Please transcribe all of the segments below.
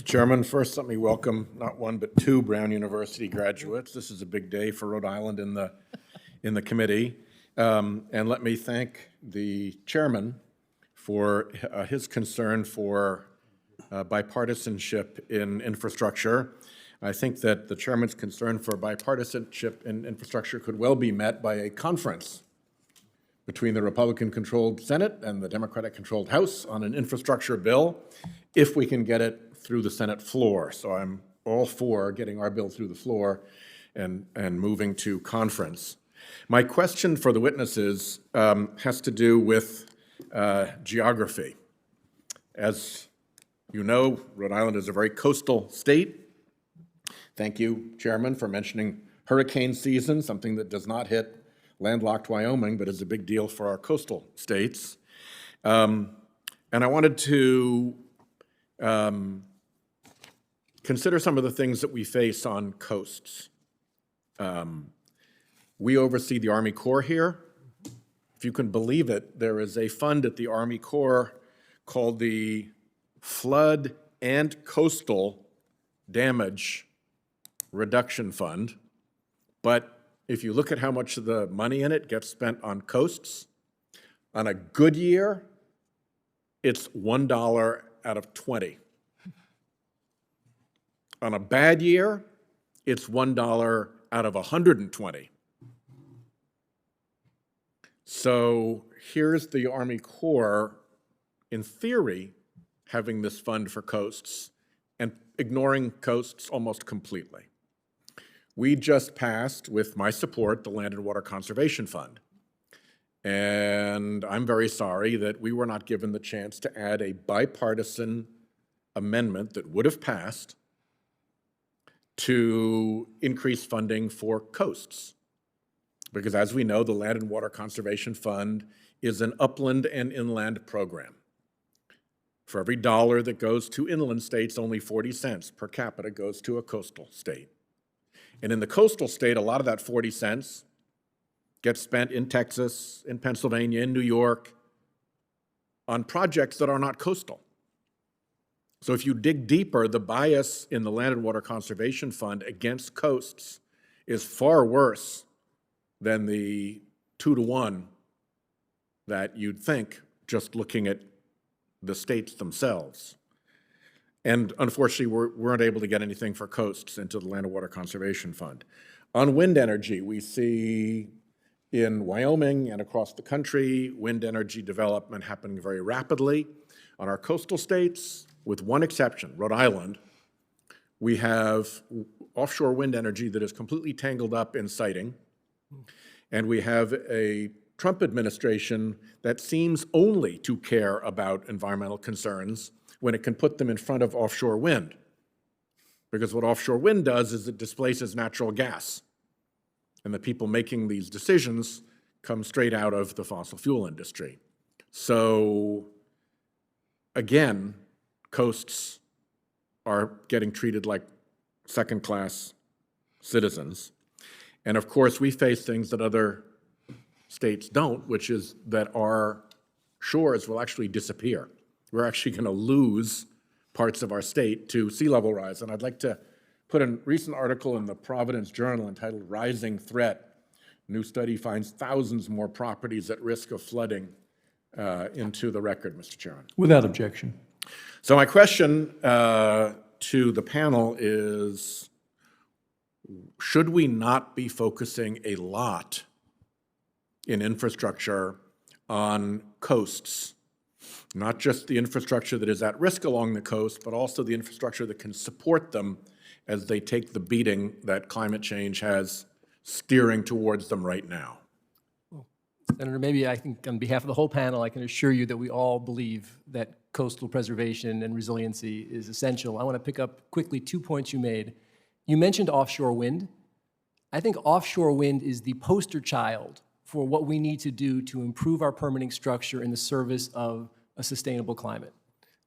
Chairman, first let me welcome not one but two Brown University graduates. This is a big day for Rhode Island in the committee. And let me thank the chairman for his concern for bipartisanship in infrastructure. I think that the chairman's concern for bipartisanship in infrastructure could well be met by a conference between the Republican-controlled Senate and the Democratic-controlled House on an infrastructure bill, if we can get it through the Senate floor. So I'm all for getting our bill through the floor and moving to conference. My question for the witnesses has to do with geography. As you know, Rhode Island is a very coastal state. Thank you, Chairman, for mentioning hurricane season, something that does not hit landlocked Wyoming, but is a big deal for our coastal states. And I wanted to consider some of the things that we face on coasts. We oversee the Army Corps here. If you can believe it, there is a fund at the Army Corps called the Flood and Coastal Damage Reduction Fund. But if you look at how much of the money in it gets spent on coasts, on a good year, it's $1 out of 20. On a bad year, it's $1 out of 120. So here's the Army Corps, in theory, having this fund for coasts and ignoring coasts almost completely. We just passed, with my support, the Land and Water Conservation Fund. And I'm very sorry that we were not given the chance to add a bipartisan amendment that would have passed to increase funding for coasts. Because as we know, the Land and Water Conservation Fund is an upland and inland program. For every dollar that goes to inland states, only 40 cents per capita goes to a coastal state. And in the coastal state, a lot of that 40 cents gets spent in Texas, in Pennsylvania, in New York, on projects that are not coastal. So if you dig deeper, the bias in the Land and Water Conservation Fund against coasts is far worse than the 2-to-1 that you'd think just looking at the states themselves. And unfortunately, we weren't able to get anything for coasts into the Land and Water Conservation Fund. On wind energy, we see in Wyoming and across the country, wind energy development happening very rapidly. On our coastal states, with one exception, Rhode Island, we have offshore wind energy that is completely tangled up in siting. And we have a Trump administration that seems only to care about environmental concerns when it can put them in front of offshore wind. Because what offshore wind does is it displaces natural gas. And the people making these decisions come straight out of the fossil fuel industry. So, again, coasts are getting treated like second-class citizens. And of course, we face things that other states don't, which is that our shores will actually disappear. We're actually going to lose parts of our state to sea level rise. And I'd like to put a recent article in the Providence Journal entitled Rising Threat. New study finds thousands more properties at risk of flooding into the record, Mr. Chairman. Without objection. So my question to the panel is, should we not be focusing a lot in infrastructure on coasts? Not just the infrastructure that is at risk along the coast, but also the infrastructure that can support them as they take the beating that climate change has steering towards them right now. Senator, maybe I think on behalf of the whole panel, I can assure you that we all believe that coastal preservation and resiliency is essential. I want to pick up quickly 2 points you made. You mentioned offshore wind. I think offshore wind is the poster child for what we need to do to improve our permitting structure in the service of a sustainable climate.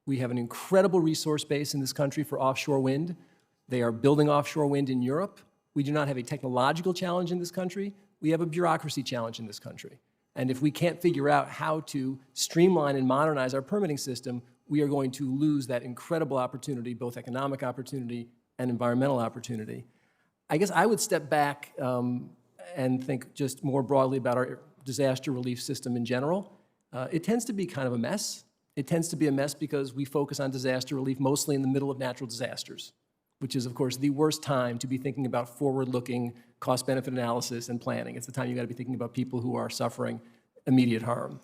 We have an incredible resource base in this country for offshore wind. They are building offshore wind in Europe. We do not have a technological challenge in this country. We have a bureaucracy challenge in this country. And if we can't figure out how to streamline and modernize our permitting system, we are going to lose that incredible opportunity, both economic opportunity and environmental opportunity. I guess I would step back and think just more broadly about our disaster relief system in general. It tends to be kind of a mess. It tends to be a mess because we focus on disaster relief mostly in the middle of natural disasters, which is, of course, the worst time to be thinking about forward-looking cost-benefit analysis and planning. It's the time you got to be thinking about people who are suffering immediate harm.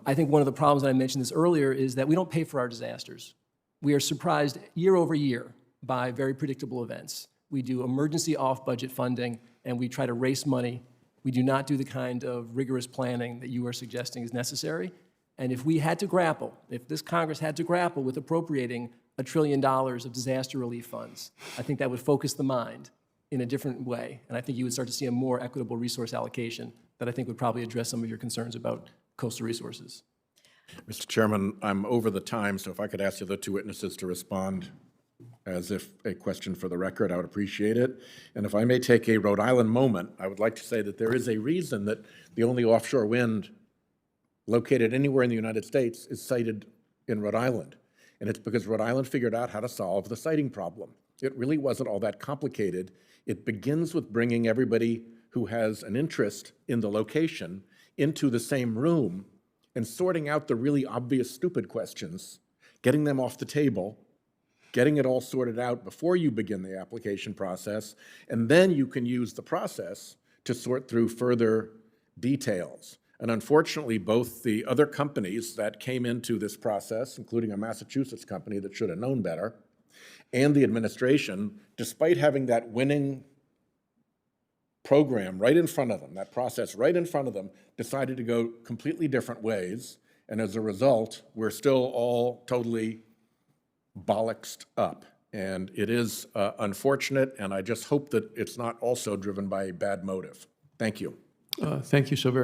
I think one of the problems, and I mentioned this earlier, is that we don't pay for our disasters. We are surprised year over year by very predictable events. We do emergency off-budget funding, and we try to race money. We do not do the kind of rigorous planning that you are suggesting is necessary. And if we had to grapple, if this Congress had to grapple with appropriating $1 trillion of disaster relief funds, I think that would focus the mind in a different way. And I think you would start to see a more equitable resource allocation that I think would probably address some of your concerns about coastal resources. Mr. Chairman, I'm over the time, so if I could ask the other two witnesses to respond as if a question for the record, I would appreciate it. And if I may take a Rhode Island moment, I would like to say that there is a reason that the only offshore wind located anywhere in the United States is sited in Rhode Island. And it's because Rhode Island figured out how to solve the siting problem. It really wasn't all that complicated. It begins with bringing everybody who has an interest in the location into the same room and sorting out the really obvious stupid questions, getting them off the table, getting it all sorted out before you begin the application process, and then you can use the process to sort through further details. And unfortunately, both the other companies that came into this process, including a Massachusetts company that should have known better, and the administration, despite having that winning program right in front of them, that process right in front of them, decided to go completely different ways. And as a result, we're still all totally bollocksed up. And it is unfortunate, and I just hope that it's not also driven by a bad motive. Thank you. Thank you so very